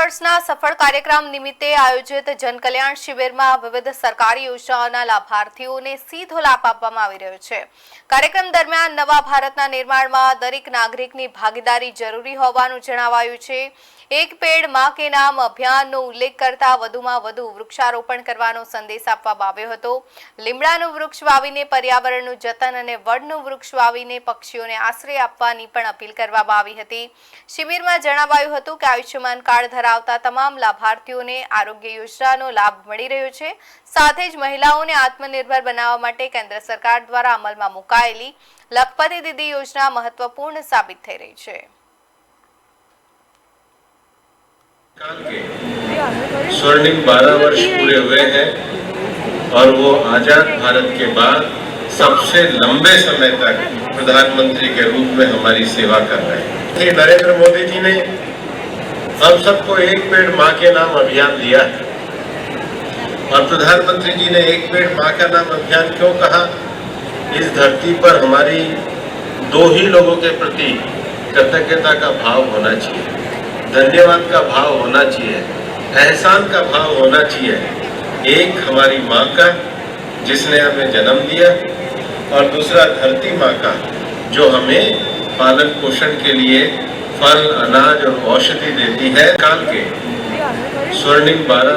વર્ષના સફળ કાર્યક્રમ નિમિત્તે આયોજિત જનકલ્યાણ શિબિરમાં વિવિધ સરકારી યોજનાઓના લાભાર્થીઓને સીધો લાભ આપવામાં આવી રહ્યો છે। કાર્યક્રમ દરમિયાન નવા ભારતના નિર્માણમાં દરેક નાગરિકની ભાગીદારી જરૂરી હોવાનું જણાવાયું છે। એક પેડ માં કે નામ અભિયાનનો ઉલ્લેખ કરતા વધુમાં વધુ વૃક્ષારોપણ કરવાનો સંદેશ આપવામાં આવ્યો હતો। લીમડાનું વૃક્ષ વાવીને પર્યાવરણનું જતન અને વડનું વૃક્ષ વાવીને પક્ષીઓને આશ્રય આપવાની પણ અપીલ કરવામાં આવી હતી। શિબિરમાં જણાવાયું હતું કે આયુષ્યમાન કાર્ડ ધરાવતા તમામ લાભાર્થીઓને આરોગ્ય યોજનાનો લાભ મળી રહ્યો છે। સાથે જ મહિલાઓને આત્મનિર્ભર બનાવવા માટે કેન્દ્ર સરકાર દ્વારા અમલમાં મુકાયેલી લખપતિ દીદી યોજના મહત્વપૂર્ણ સાબિત થઈ રહી છે। स्वर्णिम 12 वर्ष पूरे हुए हैं और वो आजाद भारत के बाद सबसे लंबे समय तक प्रधानमंत्री के रूप में हमारी सेवा कर रहे हैं। नरेंद्र मोदी जी ने हम सबको एक पेड़ माँ के नाम अभियान दिया है और प्रधानमंत्री जी ने एक पेड़ माँ का नाम अभियान क्यों कहा? इस धरती पर हमारी दो ही लोगों के प्रति कृतज्ञता का भाव होना चाहिए, धन्यवाद का भाव होना चाहिए, एहसान का भाव होना चाहिए। एक हमारी माँ का जिसने हमें जन्म दिया और दूसरा धरती माँ का जो हमें पालन पोषण के लिए फल, अनाज और औषधि देती है। काल के स्वर्णिम 12